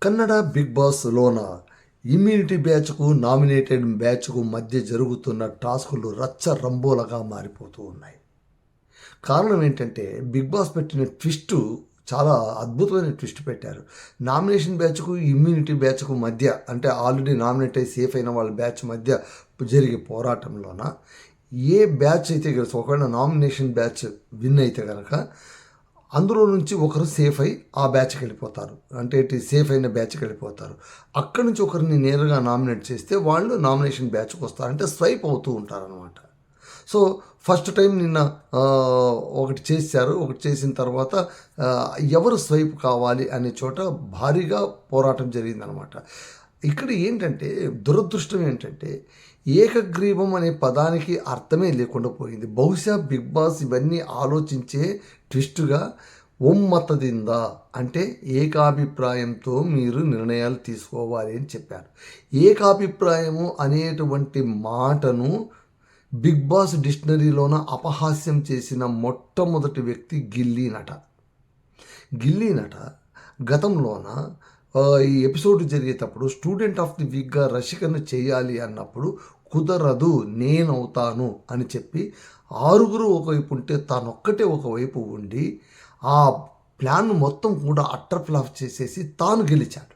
Kannada big బాస్లోన immunity బ్యాచ్కు nominated బ్యాచ్కు మధ్య జరుగుతున్న టాస్కులు రచ్చ రంబోలగా మారిపోతూ ఉన్నాయి. కారణం ఏంటంటే బిగ్ బాస్ పెట్టిన ట్విస్టు చాలా అద్భుతమైన ట్విస్ట్ పెట్టారు. నామినేషన్ బ్యాచ్కు ఇమ్యూనిటీ బ్యాచ్కు మధ్య, అంటే ఆల్రెడీ నామినేట్ అయ్యి సేఫ్ అయిన వాళ్ళ బ్యాచ్ మధ్య జరిగే పోరాటంలోన ఏ బ్యాచ్ అయితే గెలుసు, ఒకవేళ నామినేషన్ బ్యాచ్ విన్ అయితే కనుక అందులో నుంచి ఒకరు సేఫ్ అయి ఆ బ్యాచ్కి వెళ్ళిపోతారు, అంటే సేఫ్ అయిన బ్యాచ్కి వెళ్ళిపోతారు. అక్కడి నుంచి ఒకరిని నేరుగా నామినేట్ చేస్తే వాళ్ళు నామినేషన్ బ్యాచ్కి వస్తారు, అంటే స్వైప్ అవుతూ ఉంటారనమాట. సో ఫస్ట్ టైం నిన్న ఒకటి చేసిన తర్వాత ఎవరు స్వైప్ కావాలి అనే చోట భారీగా పోరాటం జరిగిందనమాట. ఇక్కడ ఏంటంటే దురదృష్టం ఏంటంటే ఏకగ్రీవం అనే పదానికి అర్థమే లేకుండా పోయింది. బహుశా బిగ్ బాస్ ఇవన్నీ ఆలోచించే ట్విస్టుగా ఒమ్మతదిందా, అంటే ఏకాభిప్రాయంతో మీరు నిర్ణయాలు తీసుకోవాలి అని చెప్పారు. ఏకాభిప్రాయము అనేటువంటి మాటను బిగ్ బాస్ డిక్షనరీలోన అపహాస్యం చేసిన మొట్టమొదటి వ్యక్తి గిల్లీ నట గతంలోన ఈ ఎపిసోడ్ జరిగేటప్పుడు స్టూడెంట్ ఆఫ్ ది వీక్గా రషికను చేయాలి అన్నప్పుడు కుదరదు నేనవుతాను అని చెప్పి 6 ఒకవైపు ఉంటే తానొక్కటే ఒకవైపు ఉండి ఆ ప్లాన్ మొత్తం కూడా అట్టర్ ఫ్లాప్ చేసేసి తాను గెలిచాడు.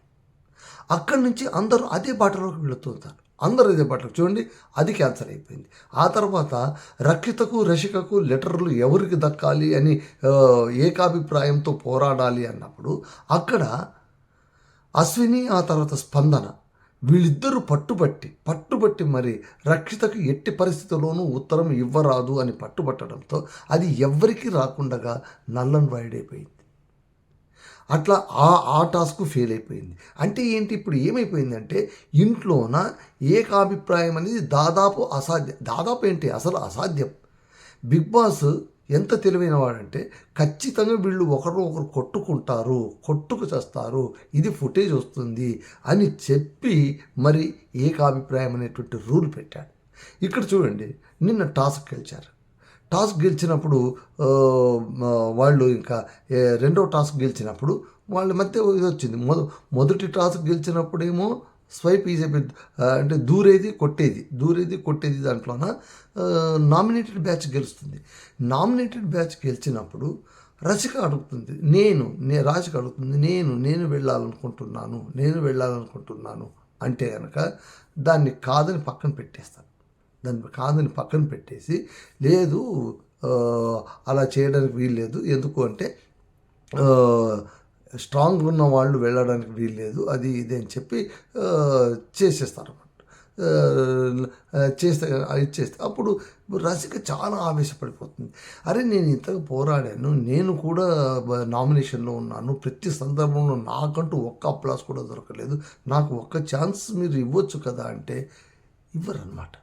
అక్కడి నుంచి అందరూ అదే బాటలోకి వెళుతుంటారు. అందరూ ఇదే బాటలో చూడండి, అది క్యాన్సర్ అయిపోయింది. ఆ తర్వాత రషికకు లెటర్లు ఎవరికి దక్కాలి అని ఏకాభిప్రాయంతో పోరాడాలి అన్నప్పుడు అక్కడ అశ్విని, ఆ తర్వాత స్పందన, వీళ్ళిద్దరూ పట్టుబట్టి మరి రక్షితకు ఎట్టి పరిస్థితుల్లోనూ ఉత్తరం ఇవ్వరాదు అని పట్టుబట్టడంతో అది ఎవ్వరికీ రాకుండా నల్లన్ వైడ్ అయిపోయింది. అట్లా ఆ టాస్క్ ఫెయిల్ అయిపోయింది. అంటే ఏంటి, ఇప్పుడు ఏమైపోయిందంటే ఇంట్లోన ఏకాభిప్రాయం అనేది దాదాపు అసలు అసాధ్యం. బిగ్ బాస్ ఎంత తెలివైన వాడంటే ఖచ్చితంగా వీళ్ళు ఒకరు కొట్టుకు చేస్తారు, ఇది ఫుటేజ్ వస్తుంది అని చెప్పి మరి ఏకాభిప్రాయం అనేటువంటి రూల్ పెట్టాడు. ఇక్కడ చూడండి, నిన్న టాస్క్ గెలిచినప్పుడు వాళ్ళు ఇంకా రెండో టాస్క్ గెలిచినప్పుడు వాళ్ళ మధ్య ఇది వచ్చింది. మొదటి టాస్క్ గెలిచినప్పుడేమో స్వైప్ అంటే దూరేది కొట్టేది దాంట్లోన నామినేటెడ్ బ్యాచ్ గెలుస్తుంది. నామినేటెడ్ బ్యాచ్ గెలిచినప్పుడు రాశిక అడుగుతుంది నేను వెళ్ళాలనుకుంటున్నాను అంటే కనుక దాన్ని కాదని పక్కన పెట్టేసి లేదు అలా చేయడానికి వీల్లేదు, ఎందుకు అంటే స్ట్రాంగ్ ఉన్న వాళ్ళు వెళ్ళడానికి వీల్లేదు, అది ఇది అని చెప్పి చేసేస్తారు అన్నమాట. చేస్తే అప్పుడు రసిక చాలా ఆవేశపడిపోతుంది. అరే నేను ఇంతగా పోరాడాను, నేను కూడా నామినేషన్లో ఉన్నాను, ప్రతి సందర్భంలో నాకంటూ ఒక్క అప్లాస్ కూడా దొరకలేదు, నాకు ఒక్క ఛాన్స్ మీరు ఇవ్వచ్చు కదా అంటే ఇవ్వరన్నమాట.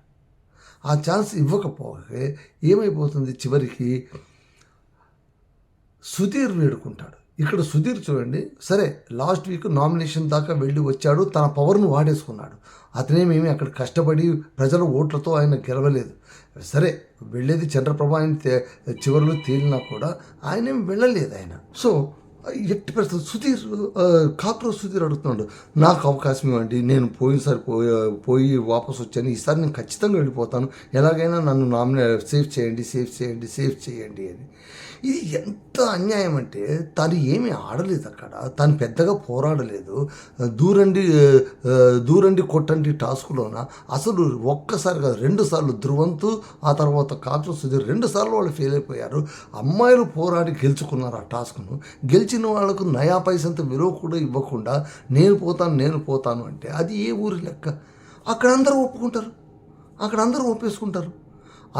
ఆ ఛాన్స్ ఇవ్వకపోతే ఏమైపోతుంది, చివరికి సుధీర్ వేడుకుంటాడు. ఇక్కడ సుధీర్ చూడండి, సరే లాస్ట్ వీక్ నామినేషన్ దాకా వెళ్ళి వచ్చాడు, తన పవర్ను వాడేసుకున్నాడు. అతనేమేమి అక్కడ కష్టపడి ప్రజల ఓట్లతో ఆయన గెలవలేదు. సరే వెళ్ళేది చంద్రప్రభ ఆయన చివరిలో తేలినా కూడా ఆయన ఏమి వెళ్ళలేదు ఆయన. సో ఎట్టి పరిస్థితి కాక్రోచ్ సుధీర్ అడుగుతున్నాడు, నాకు అవకాశం ఇవ్వండి, నేను పోయినసారి పోయి వాపసు వచ్చాను, ఈసారి నేను ఖచ్చితంగా వెళ్ళిపోతాను, ఎలాగైనా నన్ను సేఫ్ చేయండి అని. ఇది ఎంత అన్యాయం అంటే తను ఏమీ ఆడలేదు, అక్కడ తను పెద్దగా పోరాడలేదు. దూరండి కొట్టండి టాస్క్లోన అసలు ఒక్కసారి కాదు 2 సార్లు ధృవంతు, ఆ తర్వాత కాక్రోచ్ సుధీర్ 2 సార్లు వాళ్ళు ఫెయిల్ అయిపోయారు. అమ్మాయిలు పోరాడి గెలుచుకున్నారు ఆ టాస్క్ను. గెలిచిన వాళ్ళకు నయా పైసంత విలువ కూడా ఇవ్వకుండా నేను పోతాను అంటే అది ఏ ఊరి లెక్క? అక్కడ అందరూ ఒప్పేసుకుంటారు.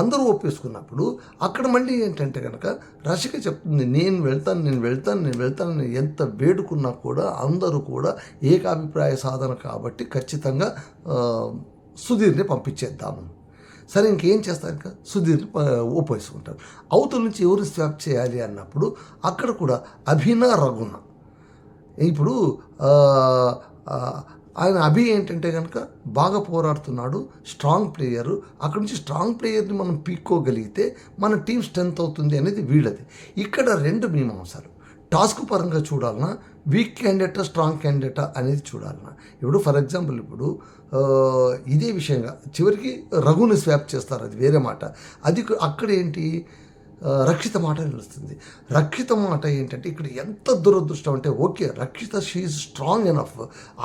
అందరూ ఒప్పేసుకున్నప్పుడు అక్కడ మళ్ళీ ఏంటంటే కనుక రషిక చెప్తుంది, నేను వెళ్తాను ఎంత వేడుకున్నా కూడా అందరూ కూడా ఏకాభిప్రాయ సాధన కాబట్టి ఖచ్చితంగా సుధీర్ని పంపించేద్దాము. సరే ఇంకేం చేస్తారు, ఇంకా సుధీర్ని ఒప్పేసుకుంటారు. అవతల నుంచి ఎవరు స్వాప్ చేయాలి అన్నప్పుడు అక్కడ కూడా రఘున ఇప్పుడు ఆయన ఏంటంటే కనుక బాగా పోరాడుతున్నాడు, స్ట్రాంగ్ ప్లేయరు. అక్కడి నుంచి స్ట్రాంగ్ ప్లేయర్ని మనం పీక్కోగలిగితే మన టీం స్ట్రెంత్ అవుతుంది అనేది వీళ్ళది. ఇక్కడ 2 మీమాంసాలు. టాస్క్ పరంగా చూడాలన్నా, వీక్ క్యాండిడేటా స్ట్రాంగ్ క్యాండిడేటా అనేది చూడాలన్నా. ఇప్పుడు ఫర్ ఎగ్జాంపుల్ ఇప్పుడు ఇదే విషయంగా చివరికి రఘుని స్వాప్ చేస్తారు, అది వేరే మాట. అది అక్కడ ఏంటి, రక్షిత మాట నిలుస్తుంది. రక్షిత మాట ఏంటంటే ఇక్కడ ఎంత దురదృష్టం అంటే, okay Rakshita she strong enough,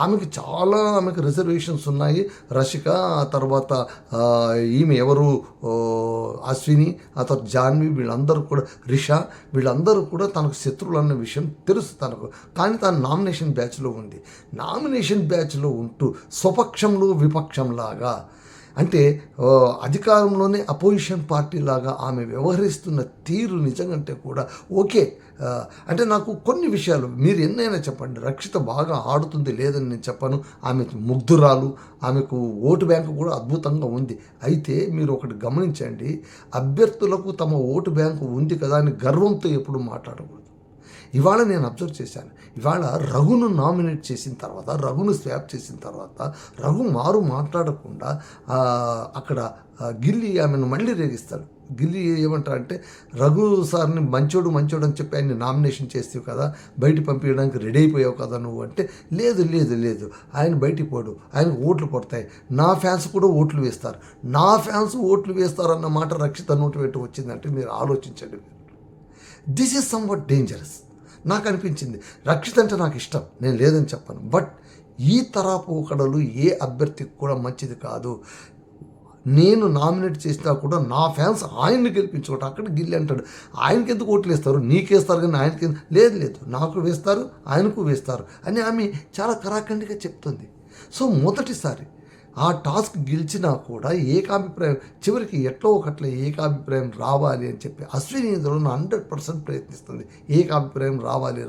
ఆమెకు రిజర్వేషన్స్ ఉన్నాయి. రషిక, ఆ తర్వాత ఈమె ఎవరు అశ్విని, ఆ తర్వాత జాన్వి, వీళ్ళందరూ కూడా రిషా, వీళ్ళందరూ కూడా తనకు శత్రువులు అన్న విషయం తెలుసు తనకు. కానీ తను నామినేషన్ బ్యాచ్లో ఉంది. నామినేషన్ బ్యాచ్లో ఉంటూ స్వపక్షంలో విపక్షంలాగా, అంటే అధికారంలోనే అపోజిషన్ పార్టీ లాగా ఆమె వ్యవహరిస్తున్న తీరు నిజంగా కూడా ఓకే. అంటే నాకు కొన్ని విషయాలు మీరు ఎన్నైనా చెప్పండి, రక్షిత బాగా ఆడుతుంది లేదని నేను చెప్పను. ఆమె ముగ్ధురాలు, ఆమెకు ఓటు బ్యాంకు కూడా అద్భుతంగా ఉంది. అయితే మీరు ఒకటి గమనించండి, అభ్యర్థులకు తమ ఓటు బ్యాంకు ఉంది కదా అని గర్వంతో ఎప్పుడు మాట్లాడకూడదు. ఇవాళ నేను అబ్జర్వ్ చేశాను, ఇవాళ రఘును నామినేట్ చేసిన తర్వాత, రఘును స్వాప్ చేసిన తర్వాత, రఘు మాట్లాడకుండా అక్కడ గిల్లి ఆమెను మళ్ళీ రేగిస్తాడు. గిల్లి ఏమంటారంటే, రఘు సార్ని మంచోడు అని చెప్పి ఆయన్ని నామినేషన్ చేస్తావు కదా, బయట పంపించడానికి రెడీ అయిపోయావు కదా నువ్వు అంటే, లేదు ఆయన బయటికి పోడు, ఆయనకు ఓట్లు పడతాయి, నా ఫ్యాన్స్ కూడా ఓట్లు వేస్తారు, నా ఫ్యాన్స్ ఓట్లు వేస్తారన్న మాట రక్షిత నోటు పెట్టి వచ్చిందంటే మీరు ఆలోచించండి. This is somewhat dangerous. నాకు అనిపించింది, రక్షిత అంటే నాకు ఇష్టం, నేను లేదని చెప్పను, బట్ ఈ తరపు ఒకడలు ఏ అభ్యర్థికి కూడా మంచిది కాదు. నేను నామినేట్ చేసినా కూడా నా ఫ్యాన్స్ ఆయన్ని గెలిపించుకోవటం. అక్కడ గిల్లి అంటాడు, ఆయనకి ఎందుకు ఓట్లు వేస్తారు, నీకేస్తారు కానీ ఆయనకి లేదు నాకు వేస్తారు, ఆయనకు వేస్తారు అని ఆమె చాలా కరాఖండిగా చెప్తుంది. సో మొదటిసారి ఆ టాస్క్ గెలిచినా కూడా ఏకాభిప్రాయం, చివరికి ఎట్లా ఒకట్లా ఏకాభిప్రాయం రావాలి అని చెప్పి అశ్విని ఇందులో 100% ప్రయత్నిస్తుంది. ఏకాభిప్రాయం రావాలి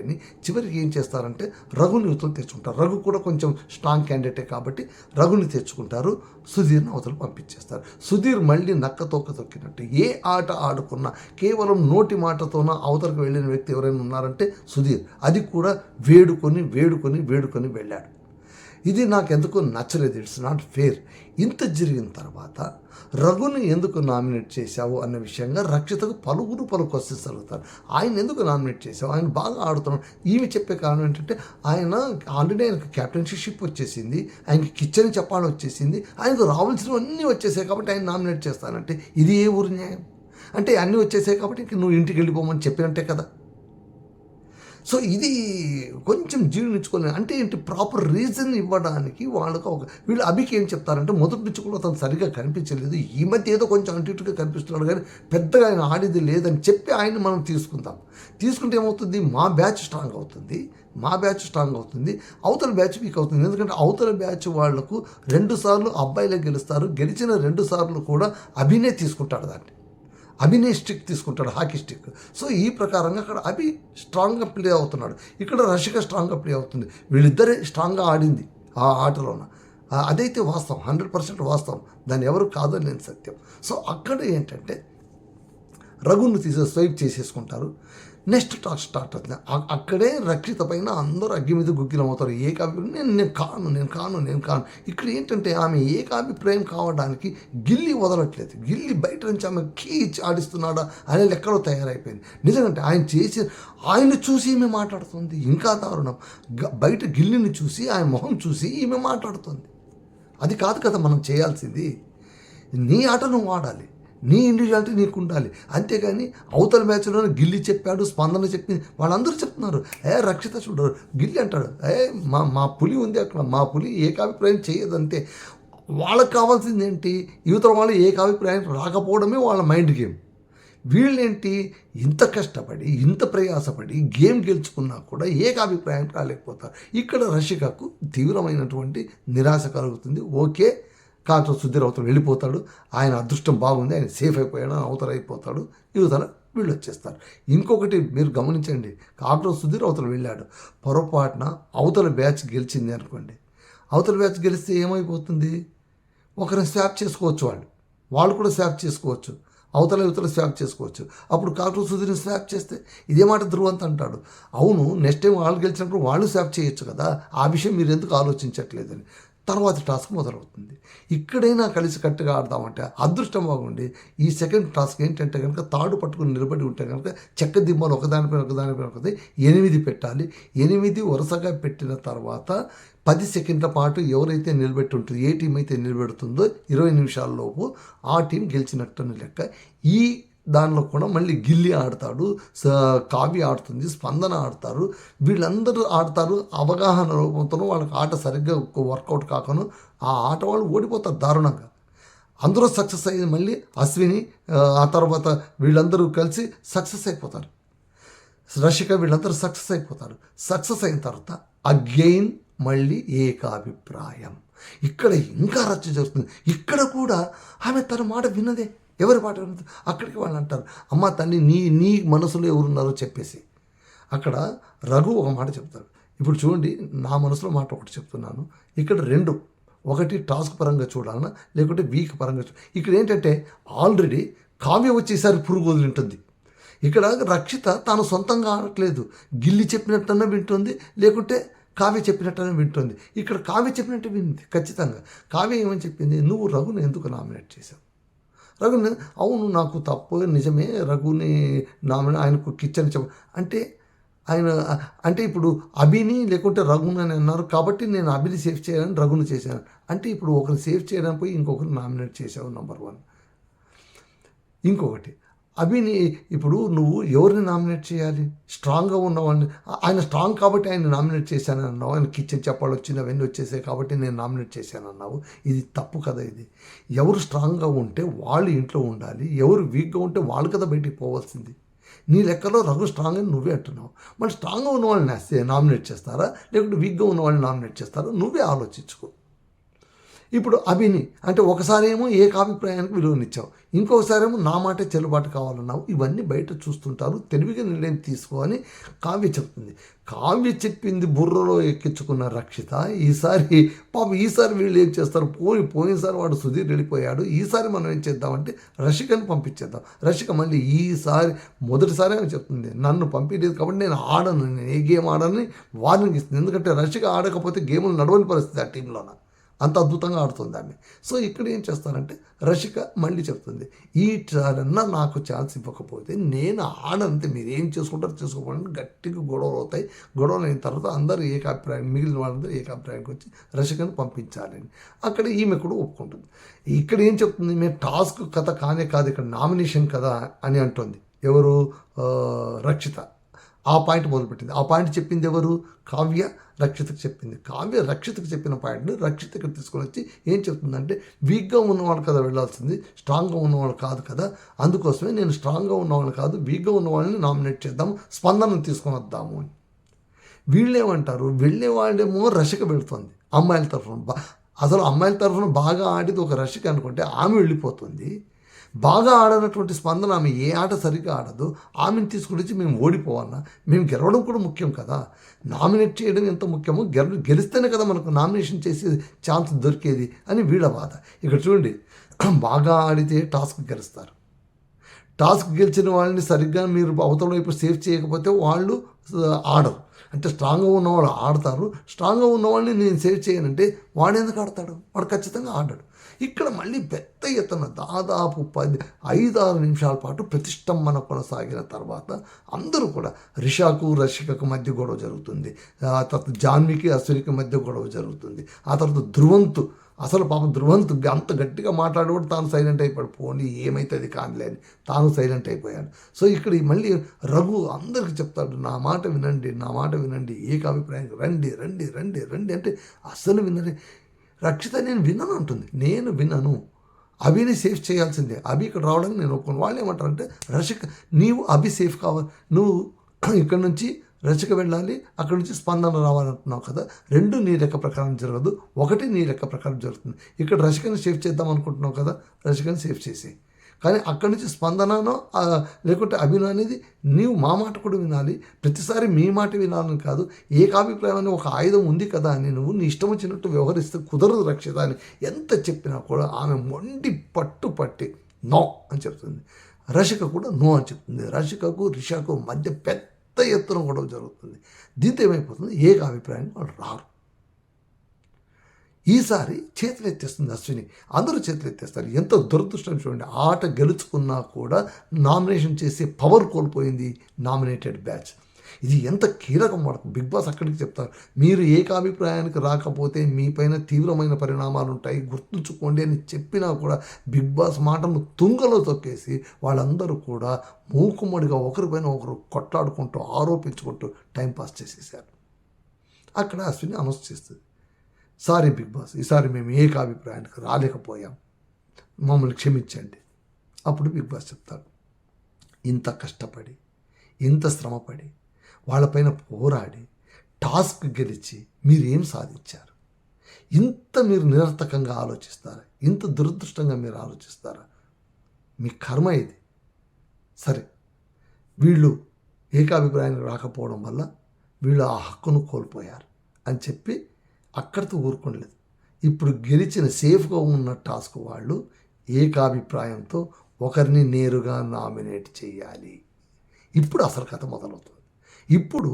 అని చివరికి ఏం చేస్తారంటే రఘుని యువతలు తెచ్చుకుంటారు. రఘు కూడా కొంచెం స్ట్రాంగ్ క్యాండిడేటే కాబట్టి రఘుని తెచ్చుకుంటారు, సుధీర్ని అవతలు పంపించేస్తారు. సుధీర్ మళ్ళీ నక్క తోక తొక్కినట్టు ఏ ఆట ఆడుకున్నా కేవలం నోటి మాటతోన అవతలకు వెళ్ళిన వ్యక్తి ఎవరైనా ఉన్నారంటే సుధీర్. అది కూడా వేడుకొని వెళ్ళాడు. ఇది నాకు ఎందుకు నచ్చలేదు, ఇట్స్ నాట్ ఫేర్. ఇంత జరిగిన తర్వాత రఘుని ఎందుకు నామినేట్ చేశావు అన్న విషయంగా రక్షితకు పలు క్వశ్చన్స్ అడుగుతారు. ఆయన ఎందుకు నామినేట్ చేశావు, ఆయన బాగా ఆడుతున్నాడు. ఈమె చెప్పే కారణం ఏంటంటే ఆయన ఆల్రెడీ ఆయనకు క్యాప్టెన్షిప్ వచ్చేసింది, ఆయనకి కిచెన్ చెప్పాలని వచ్చేసింది, ఆయనకు రావాల్సినవన్నీ వచ్చేసాయి కాబట్టి ఆయన నామినేట్ చేస్తానంటే ఇది ఏ ఊరి న్యాయం? అంటే అన్నీ వచ్చేసాయి కాబట్టి ఇంక నువ్వు ఇంటికి వెళ్ళిపోమని చెప్పినట్టే కదా. సో ఇది కొంచెం జీర్ణించుకోలేదు. అంటే ఏంటి, ప్రాపర్ రీజన్ ఇవ్వడానికి వాళ్ళకు వీళ్ళు అభికి ఏం చెప్తారంటే, మొదటి నుంచి కూడా అతను సరిగ్గా కనిపించలేదు, ఈ మధ్య ఏదో కొంచెం అటు ఇటుగా కనిపిస్తున్నాడు కానీ పెద్దగా ఆయన ఆడేది లేదని చెప్పి ఆయన మనం తీసుకుంటే ఏమవుతుంది, మా బ్యాచ్ స్ట్రాంగ్ అవుతుంది, అవతల బ్యాచ్ వీక్ అవుతుంది. ఎందుకంటే అవతల బ్యాచ్ వాళ్లకు 2 సార్లు అబ్బాయిలే గెలుస్తారు, గెలిచిన 2 సార్లు కూడా అభినే తీసుకుంటాడు, దాన్ని అభినే స్టిక్ తీసుకుంటాడు, హాకీ స్టిక్. సో ఈ ప్రకారంగా అక్కడ అభి స్ట్రాంగ్గా ప్లే అవుతున్నాడు, ఇక్కడ రషిక స్ట్రాంగ్గా ప్లే అవుతుంది. వీళ్ళిద్దరే స్ట్రాంగ్గా ఆడింది ఆ ఆటలోన, అదైతే వాస్తవం, 100% వాస్తవం, దాన్ని ఎవరు కాదని నేను సత్యం. సో అక్కడ ఏంటంటే రఘుని స్వైప్ చేసేసుకుంటారు. నెక్స్ట్ టాక్ స్టార్ట్ అవుతుంది. అక్కడే రక్షిత పైన అందరూ అగ్గి మీద గుగ్గిలం అవుతారు. ఏకాభిప్రాయం నేను కాను. ఇక్కడ ఏంటంటే ఆమె ఏకాభిప్రాయం కావడానికి గిల్లి వదలట్లేదు, గిల్లి బయట నుంచి ఆమె కీచి ఆడిస్తున్నాడా అనే లెక్కలో తయారైపోయింది. నిజంగా ఆయన చూసి ఈమె మాట్లాడుతుంది. ఇంకా దారుణం, బయట గిల్లిని చూసి ఆయన మొహం చూసి ఈమె మాట్లాడుతుంది. అది కాదు కదా మనం చేయాల్సింది. నీ ఆట నువ్వు ఆడాలి, నీ ఇండివిజువాలిటీ నీకు ఉండాలి, అంతేగాని అవతల మ్యాచ్లో గిల్లి చెప్పాడు, స్పందన చెప్పింది, వాళ్ళందరూ చెప్తున్నారు రక్షిత చూడరు, గిల్లి అంటాడు మా పులి ఉంది అక్కడ, మా పులి ఏకాభిప్రాయం చేయదంతే. వాళ్ళకి కావాల్సింది ఏంటి, యువతల వాళ్ళు ఏకాభిప్రాయం రాకపోవడమే వాళ్ళ మైండ్ గేమ్. వీళ్ళేంటి, ఇంత కష్టపడి ఇంత ప్రయాసపడి గేమ్ గెలుచుకున్నా కూడా ఏకాభిప్రాయం రాలేకపోతారు. ఇక్కడ రషికకు తీవ్రమైనటువంటి నిరాశ కలుగుతుంది. ఓకే, కాకపోతే సుధీర్ అవతల వెళ్ళిపోతాడు, ఆయన అదృష్టం బాగుంది, ఆయన సేఫ్ అయిపోయాడు, అవతల అయిపోతాడు, యువతల వీళ్ళు వచ్చేస్తారు. ఇంకొకటి మీరు గమనించండి, కాకపోతే సుధీర్ అవతల వెళ్ళాడు, పొరపాటున అవతల బ్యాచ్ గెలిచింది అనుకోండి, అవతల బ్యాచ్ గెలిస్తే ఏమైపోతుంది, ఒకరిని స్వాప్ చేసుకోవచ్చు, వాళ్ళు కూడా స్వాప్ చేసుకోవచ్చు, యువతల స్వాప్ చేసుకోవచ్చు. అప్పుడు కాకపోతే సుధీర్ని స్వాప్ చేస్తే ఇదే మాట ధ్రువంత్ అంటాడు, అవును నెక్స్ట్ టైం వాళ్ళు గెలిచినప్పుడు వాళ్ళు స్వాప్ చేయొచ్చు కదా, ఆ విషయం మీరు ఎందుకు ఆలోచించట్లేదని. తర్వాత టాస్క్ మొదలవుతుంది. ఇక్కడైనా కలిసికట్టుగా ఆడదామంటే అదృష్టం బాగుండి ఈ సెకండ్ టాస్క్ ఏంటంటే కనుక తాడు పట్టుకుని నిలబడి ఉంటే కనుక చెక్క దిమ్మలు ఒకదానిపైన ఒకటి 8 పెట్టాలి. 8 వరుసగా పెట్టిన తర్వాత 10 సెకండ్ల పాటు ఎవరైతే నిలబెట్టి ఉంటుందో, ఏ టీం అయితే నిలబెడుతుందో 20 నిమిషాల్లోపు ఆ టీం గెలిచినట్టని లెక్క. ఈ దానిలో కూడా మళ్ళీ గిల్లి ఆడతాడు, కావ్య ఆడుతుంది, స్పందన ఆడతారు. వీళ్ళందరూ ఆడతారు. అవగాహన రూపంతో వాళ్ళకి ఆట సరిగ్గా వర్కౌట్ కాకను ఆ ఆట వాళ్ళు ఓడిపోతారు దారుణంగా. అందరూ సక్సెస్ అయ్యింది మళ్ళీ అశ్విని, ఆ తర్వాత వీళ్ళందరూ కలిసి సక్సెస్ అయిపోతారు. రషిక వీళ్ళందరూ సక్సెస్ అయిపోతారు. సక్సెస్ అయిన తర్వాత అగైన్ మళ్ళీ ఏకాభిప్రాయం. ఇక్కడ ఇంకా రచ్చ జరుగుతుంది. ఇక్కడ కూడా ఆమె తన మాట విన్నదే. ఎవరి మాట విన్నది? అక్కడికి వాళ్ళు అంటారు, అమ్మ తల్లి నీ మనసులో ఎవరున్నారో చెప్పేసి. అక్కడ రఘు ఒక మాట చెప్తాడు. ఇప్పుడు చూడండి, నా మనసులో మాట ఒకటి చెప్తున్నాను. ఇక్కడ 2, ఒకటి టాస్క్ పరంగా చూడాలన్నా లేకుంటే వీక్ పరంగా ఇక్కడ ఏంటంటే ఆల్రెడీ కావ్య వచ్చేసారి పురుగు వదిలింటుంది. ఇక్కడ రక్షిత తాను సొంతంగా ఆడట్లేదు. గిల్లి చెప్పినట్టన్నా వింటుంది, లేకుంటే కావ్య చెప్పినట్టనే వింటుంది. ఇక్కడ కావ్య చెప్పినట్టు వింది ఖచ్చితంగా. కావ్య ఏమని చెప్పింది, నువ్వు రఘుని ఎందుకు నామినేట్ చేశావు? రఘుని, అవును నాకు తప్పు నిజమే, రఘుని ఆయనకు కిచెన్ అంటే ఆయన అంటే ఇప్పుడు అభిని లేకుంటే రఘుని అని అన్నారు కాబట్టి నేను అభిని సేవ్ చేయాలని రఘుని చేశాను. అంటే ఇప్పుడు ఒకరిని సేవ్ చేయడానికి పోయి ఇంకొకరిని నామినేట్ చేసావు, నెంబర్ 1. ఇంకొకటి, అభిని ఇప్పుడు నువ్వు ఎవరిని నామినేట్ చేయాలి? స్ట్రాంగ్గా ఉన్నవాడిని. ఆయన స్ట్రాంగ్ కాబట్టి ఆయన నామినేట్ చేశాను అన్నావు. ఆయన కిచెన్ చెప్పాలి వచ్చింది, అవన్నీ వచ్చేసాయి కాబట్టి నేను నామినేట్ చేశాను అన్నావు. ఇది తప్పు కదా. ఇది ఎవరు స్ట్రాంగ్గా ఉంటే వాళ్ళు ఇంట్లో ఉండాలి, ఎవరు వీక్గా ఉంటే వాళ్ళు కదా బయటికి పోవాల్సింది. నీ లెక్కలో రఘు స్ట్రాంగ్ అని నువ్వే అంటున్నావు. మరి స్ట్రాంగ్గా ఉన్న వాళ్ళని నామినేట్ చేస్తారా లేకుంటే వీక్గా ఉన్న వాళ్ళని నామినేట్ చేస్తారా? నువ్వే ఆలోచించుకో. ఇప్పుడు అభిని అంటే ఒకసారి ఏమో ఏకాభిప్రాయానికి విలువనిచ్చావు, ఇంకొకసారి ఏమో నా మాటే చెల్లుబాటు కావాలన్నావు. ఇవన్నీ బయట చూస్తుంటారు, తెలివిగా నిర్ణయం తీసుకో అని కావ్య చెప్తుంది. కావ్య చెప్పింది బుర్రలో ఎక్కించుకున్న రక్షిత ఈసారి వీళ్ళు ఏం చేస్తారు, పోయినసారి వాడు సుధీర్ వెళ్ళిపోయాడు, ఈసారి మనం ఏం చేద్దామంటే రషికని పంపించేద్దాం. రషిక మళ్ళీ ఈసారి మొదటిసారి అని చెప్తుంది, నన్ను పంపించలేదు కాబట్టి నేను ఆడను, నేను ఏ గేమ్ ఆడని వార్నింగ్ ఇస్తుంది. ఎందుకంటే రషిక ఆడకపోతే గేములు నడవని పరిస్థితి ఆ టీంలోన, అంత అద్భుతంగా ఆడుతుంది ఆమె. సో ఇక్కడ ఏం చేస్తానంటే రషిక మళ్ళీ చెప్తుంది, ఈసారన్నా నాకు ఛాన్స్ ఇవ్వకపోతే నేను ఆడంతే, మీరు ఏం చేసుకుంటారో చేసుకోకపోతే గట్టిగా గొడవలు అవుతాయి. గొడవలు అయిన తర్వాత అందరూ ఏకాభిప్రాయం, మిగిలిన వాళ్ళందరూ ఏకాభిప్రాయానికి వచ్చి రషికను పంపించాలని. అక్కడ ఈమె కూడా ఒప్పుకుంటుంది. ఇక్కడ ఏం చెప్తుంది, మేము టాస్క్ కథ కానే కాదు, ఇక్కడ నామినేషన్ కదా అని అంటుంది. ఎవరు? రక్షిత ఆ పాయింట్ మొదలుపెట్టింది. ఆ పాయింట్ చెప్పింది ఎవరు? కావ్య రక్షితకు చెప్పింది. కావ్య రక్షితకు చెప్పిన పాయింట్ని రక్షిత ఇక్కడ తీసుకొని వచ్చి ఏం చెప్తుందంటే, వీక్గా ఉన్నవాళ్ళు కదా వెళ్ళాల్సింది, స్ట్రాంగ్గా ఉన్నవాళ్ళు కాదు కదా, అందుకోసమే నేను స్ట్రాంగ్గా ఉన్నవాళ్ళు కాదు వీక్గా ఉన్నవాళ్ళని నామినేట్ చేద్దాము, స్పందనను తీసుకొని వద్దాము అని. వీళ్ళేమంటారు, వెళ్ళేవాళ్ళేమో రషిక పెడుతుంది అమ్మాయిల తరఫున. అసలు అమ్మాయిల తరఫున బాగా ఆడిది ఒక రషిక అనుకుంటే ఆమె వెళ్ళిపోతుంది. బాగా ఆడనటువంటి స్పందన, ఆమె ఏ ఆట సరిగ్గా ఆడదు, ఆమెను తీసుకుని మేము ఓడిపోవాలన్నా, మేము గెలవడం కూడా ముఖ్యం కదా, నామినేట్ చేయడం ఎంత ముఖ్యమో గెలిస్తేనే కదా మనకు నామినేషన్ చేసే ఛాన్స్ దొరికేది అని వీళ్ళ బాధ. ఇక్కడ చూడండి, బాగా ఆడితే టాస్క్ గెలుస్తారు. టాస్క్ గెలిచిన వాళ్ళని సరిగ్గా మీరు అవతల వైపు సేవ్ చేయకపోతే వాళ్ళు ఆడరు. అంటే స్ట్రాంగ్గా ఉన్నవాళ్ళు ఆడతారు, స్ట్రాంగ్గా ఉన్నవాళ్ళని నేను సేవ్ చేయనంటే వాడు ఎందుకు ఆడతాడు? వాడు ఖచ్చితంగా ఆడాడు. ఇక్కడ మళ్ళీ పెద్ద ఎత్తున దాదాపు 5-6 నిమిషాల పాటు ప్రతిష్టంభన కొనసాగిన తర్వాత అందరూ కూడా రషికకు మధ్య గొడవ జరుగుతుంది, ఆ తర్వాత జాన్వికి అశ్వినికి మధ్య గొడవ జరుగుతుంది, ఆ తర్వాత ధ్రువంత్ అంత గట్టిగా మాట్లాడేవాడు తాను సైలెంట్ అయిపోయాడు. పోనీ ఏమైతుంది కానిలే అని తాను సైలెంట్ అయిపోయాడు. సో ఇక్కడ మళ్ళీ రఘు అందరికీ చెప్తాడు, నా మాట వినండి, ఏకాభిప్రాయానికి రండి రండి రండి రండి అంటే అస్సలు వినరే. రక్షిత నేను విన్నాను అంటుంది. నేను విన్నాను, అభిని సేఫ్ చేయాల్సిందే, అభి ఇక్కడ రావడానికి నేను ఒప్పుకోను. వాళ్ళు ఏమంటారంటే, రషిక నీవు అభి సేఫ్ కావాలి, నువ్వు ఇక్కడ నుంచి రషిక వెళ్ళాలి, అక్కడ నుంచి స్పందన రావాలంటున్నావు కదా, 2 నీ లెక్క ప్రకారం జరగదు, 1 నీ లెక్క ప్రకారం జరుగుతుంది. ఇక్కడ రషికని సేఫ్ చేద్దాం అనుకుంటున్నావు కదా, రషికని సేఫ్ చేసి, కానీ అక్కడి నుంచి స్పందననో లేకుంటే అభినో అనేది నీవు మా మాట కూడా వినాలి, ప్రతిసారి మీ మాట వినాలని కాదు, ఏకాభిప్రాయం అనే ఒక ఆయుధం ఉంది కదా అని నువ్వు నీ ఇష్టం వచ్చినట్టు వ్యవహరిస్తే కుదరదు రక్షిత అని ఎంత చెప్పినా కూడా ఆమె మొండి పట్టి నో అని చెప్తుంది. రషిక కూడా నో అని చెప్తుంది. రషికకు రిషాకు మధ్య పెద్ద ఎత్తున గొడవ జరుగుతుంది. దీంతో ఏమైపోతుంది, ఏకాభిప్రాయం వాళ్ళు రారు. ఈసారి చేతులు ఎత్తేస్తుంది అశ్విని. అందరూ చేతులు ఎత్తేస్తారు. ఎంత దురదృష్టం చూడండి. ఆట గెలుచుకున్నా కూడా నామినేషన్ చేసే పవర్ కోల్పోయింది నామినేటెడ్ బ్యాచ్. ఇది ఎంత కీలకం మనకు. బిగ్ బాస్ అక్కడికి చెప్తారు, మీరు ఏకాభిప్రాయానికి రాకపోతే మీపైన తీవ్రమైన పరిణామాలు ఉంటాయి, గుర్తుంచుకోండి అని చెప్పినా కూడా బిగ్ బాస్ మాటను తుంగలో తొక్కేసి వాళ్ళందరూ కూడా మూకుమ్మడిగా ఒకరిపైన ఒకరు కొట్లాడుకుంటూ ఆరోపించుకుంటూ టైంపాస్ చేసేసారు. అక్కడ అశ్విని అనౌన్స్ చేస్తుంది, సారీ బిగ్ బాస్, ఈసారి మేము ఏకాభిప్రాయానికి రాలేకపోయాం, మమ్మల్ని క్షమించండి. అప్పుడు బిగ్ బాస్ చెప్తాడు, ఇంత కష్టపడి ఇంత శ్రమపడి వాళ్ళపైన పోరాడి టాస్క్ గెలిచి మీరేం సాధించారు? ఇంత మీరు నిరర్థకంగా ఆలోచిస్తారా? ఇంత దురదృష్టంగా మీరు ఆలోచిస్తారా? మీ కర్మ ఇది. సరే, వీళ్ళు ఏకాభిప్రాయానికి రాకపోవడం వల్ల వీళ్ళు ఆ హక్కును కోల్పోయారు అని చెప్పి అక్కడితో ఊరుకోలేదు. ఇప్పుడు గెలిచిన సేఫ్గా ఉన్న టాస్క్ వాళ్ళు ఏకాభిప్రాయంతో ఒకరిని నేరుగా నామినేట్ చేయాలి. ఇప్పుడు అసలు కథ మొదలవుతుంది. ఇప్పుడు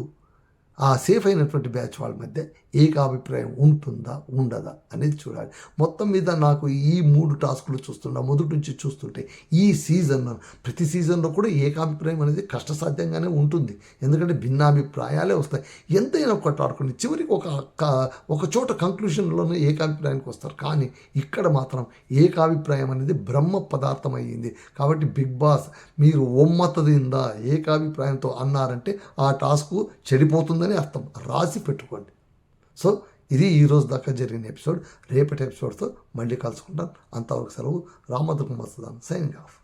ఆ సేఫ్ అయినటువంటి బ్యాచ్ వాళ్ళ మధ్య ఏకాభిప్రాయం ఉంటుందా ఉండదా అనేది చూడాలి. మొత్తం మీద నాకు ఈ 3 టాస్కులు మొదటి నుంచి చూస్తుంటే ఈ సీజన్, ప్రతి సీజన్లో కూడా ఏకాభిప్రాయం అనేది కష్టసాధ్యంగానే ఉంటుంది. ఎందుకంటే భిన్నాభిప్రాయాలే వస్తాయి. ఎంతైనా కొట్లాడుకుని చివరికి ఒక చోట కంక్లూషన్లోనే ఏకాభిప్రాయానికి వస్తారు. కానీ ఇక్కడ మాత్రం ఏకాభిప్రాయం అనేది బ్రహ్మ పదార్థం అయ్యింది. కాబట్టి బిగ్ బాస్ మీరు ఒమ్మతదిందా ఏకాభిప్రాయంతో అన్నారంటే ఆ టాస్క్ చెడిపోతుందని అర్థం. రాసి పెట్టుకోండి. సో ఇది ఈరోజు దాకా జరిగిన ఎపిసోడ్. రేపటి ఎపిసోడ్తో మళ్ళీ కలుసుకుంటాను. అంతవరకు సెలవు. Ramadurga Mastan signing off.